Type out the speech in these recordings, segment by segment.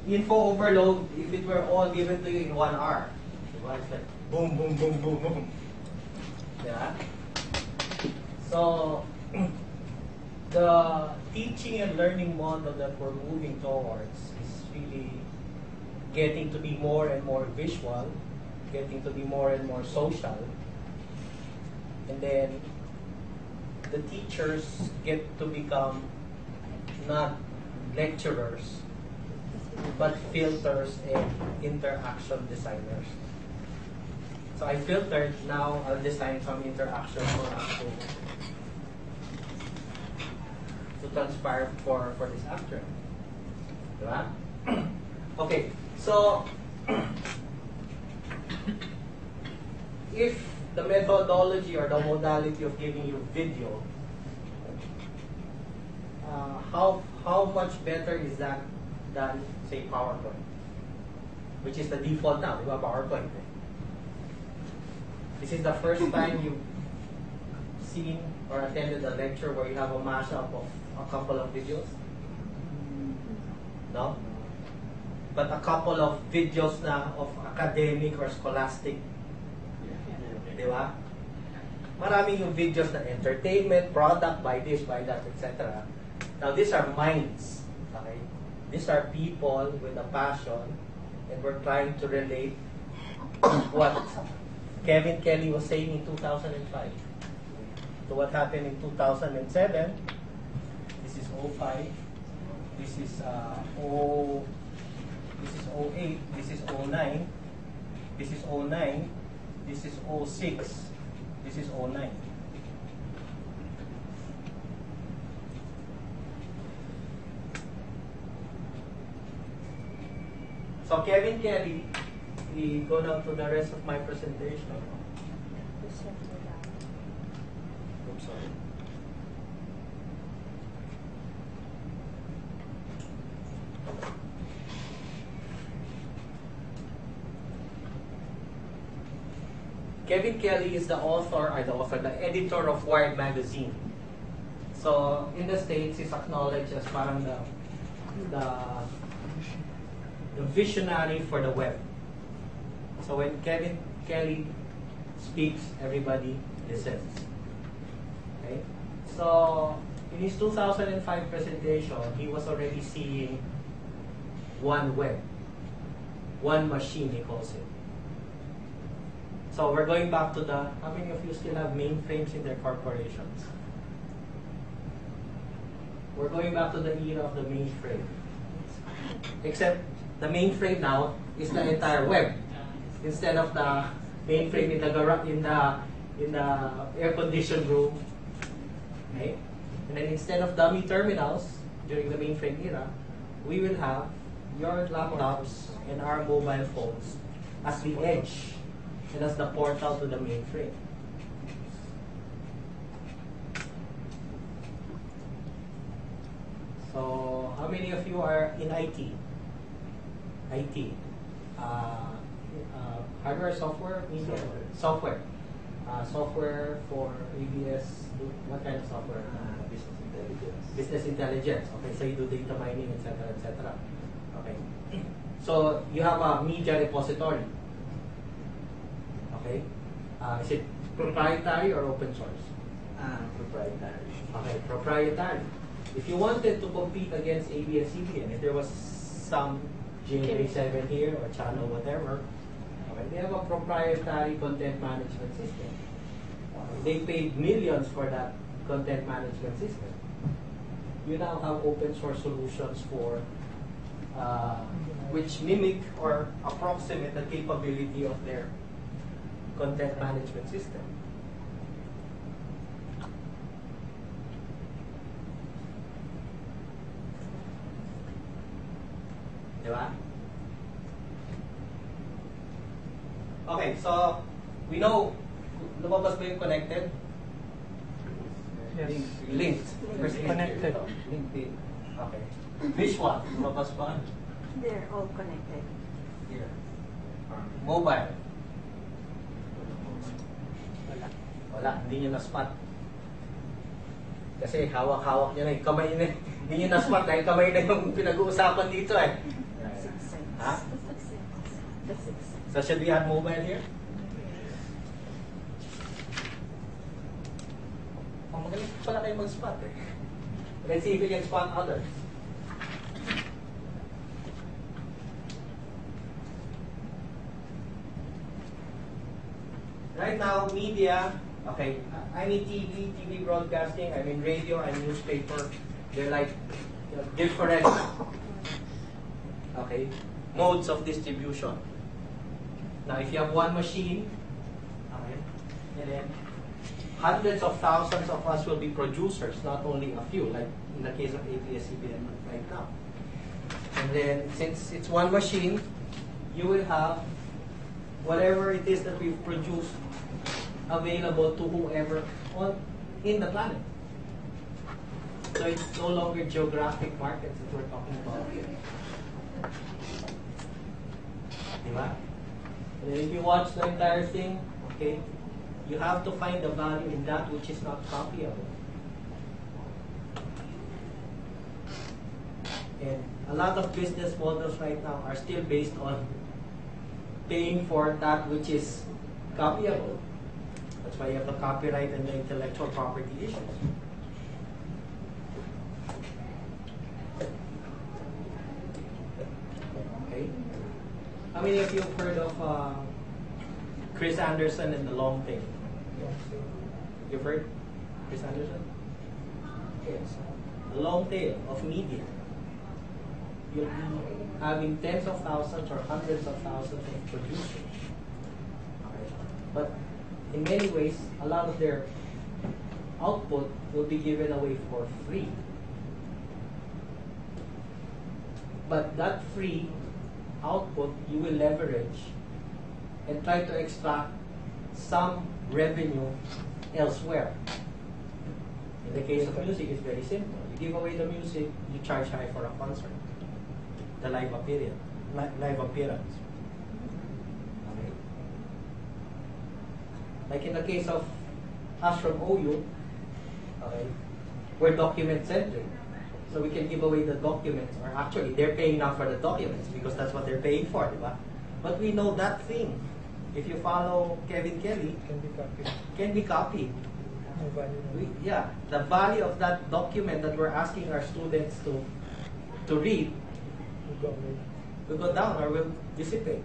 info overload if it were all given to you in 1 hour. Diba? It's like boom, boom, boom, boom, boom. Yeah. So the teaching and learning model that we're moving towards is really getting to be more and more visual, getting to be more and more social, and then the teachers get to become not lecturers, but filters and interaction designers. So I filtered, now I'll design some interaction for us to transpire for this afternoon. Diba? Okay, so if the methodology or the modality of giving you video, how much better is that than, say, PowerPoint, which is the default now, diba, PowerPoint. This is the first time you've seen or attended a lecture where you have a mashup of a couple of videos? No? But a couple of videos na of academic or scholastic. Di ba? Marami yung videos na entertainment, product, buy this, buy that, etc. Now, these are minds. Okay? These are people with a passion, and we're trying to relate what Kevin Kelly was saying in 2005 to what happened in 2007. This is 05. This is this is 08. This is 09. This is 09. This is 06. This is 09. So Kevin Kelly, we go now to the rest of my presentation. Oops, sorry. Kevin Kelly is the editor of Wired magazine. So in the States, he's acknowledged as parang the visionary for the web. So when Kevin Kelly speaks, everybody listens. Okay? So in his 2005 presentation, he was already seeing one web, one machine, he calls it. So we're going back to how many of you still have mainframes in their corporations? We're going back to the era of the mainframe. Except the mainframe now is the entire web. Instead of the mainframe in the air-conditioned room. Okay? And then instead of dummy terminals during the mainframe era, we will have your laptops and our mobile phones as the edge and as the portal to the mainframe. So, how many of you are in IT? IT. Hardware, software, media? Software. Software for ABS, what kind of software? Business intelligence. Business intelligence. Okay, so you do data mining, etc., etc. Okay. So, you have a media repository. Okay. Is it proprietary or open source? Proprietary. Okay, proprietary. If you wanted to compete against ABS-CBN, if there was some GNA7 here or channel whatever, okay, they have a proprietary content management system. They paid millions for that content management system. You now have open source solutions for which mimic or approximate the capability of their content management system. Diba? Okay, so we know lumabas ba yung connected? Yes. Linked. First connected. LinkedIn. Okay. Visual, lumabas pa? They're all connected. Here. Mobile. Wala, hindi nyo na-spot. Kasi hawak-hawak nyo na yung kamay na. Hindi nyo na-spot dahil kamay na yung pinag-uusapan dito eh. Huh? That's it. So should we add mobile here? Oh, magaling pala kayo mag-spot eh. Let's see if we can spot others. Right now, media, okay, I mean TV broadcasting, I mean radio, I mean newspaper. They're like different, okay, modes of distribution. Now, if you have one machine, okay, and then hundreds of thousands of us will be producers, not only a few, like in the case of ABS-CBN right now. And then, since it's one machine, you will have whatever it is that we've produced available to whoever in the planet. So it's no longer geographic markets that we're talking about here. Diba? And if you watch the entire thing, okay, you have to find the value in that which is not copyable. And a lot of business models right now are still based on paying for that which is copyable. That's why you have the copyright and the intellectual property issues. Okay. How many of you have heard of Chris Anderson and the Long Tail? You've heard Chris Anderson? Yes. The long tail of media. You'll be having tens of thousands or hundreds of thousands of producers. But in many ways, a lot of their output will be given away for free. But that free output you will leverage and try to extract some revenue elsewhere. In the case of music, it's very simple. You give away the music, you charge high for a concert. The live appearance. Okay. Like in the case of us from OU, okay, we're document-centric. So we can give away the documents, or actually they're paying now for the documents because that's what they're paying for, diba? But we know that thing, if you follow Kevin Kelly, can be copied. Yeah, the value of that document that we're asking our students to read will go down or will dissipate.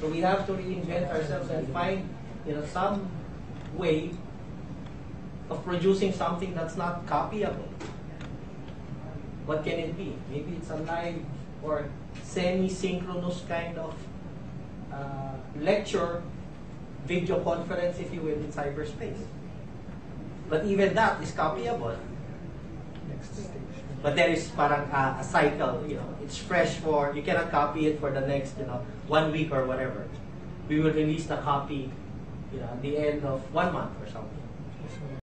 So we have to reinvent ourselves and find, some way of producing something that's not copyable. What can it be? Maybe it's a live or semi-synchronous kind of lecture, video conference, if you will, in cyberspace. But even that is copyable. But there is parang a cycle, it's fresh you cannot copy it for the next, 1 week or whatever. We will release the copy, at the end of 1 month or something.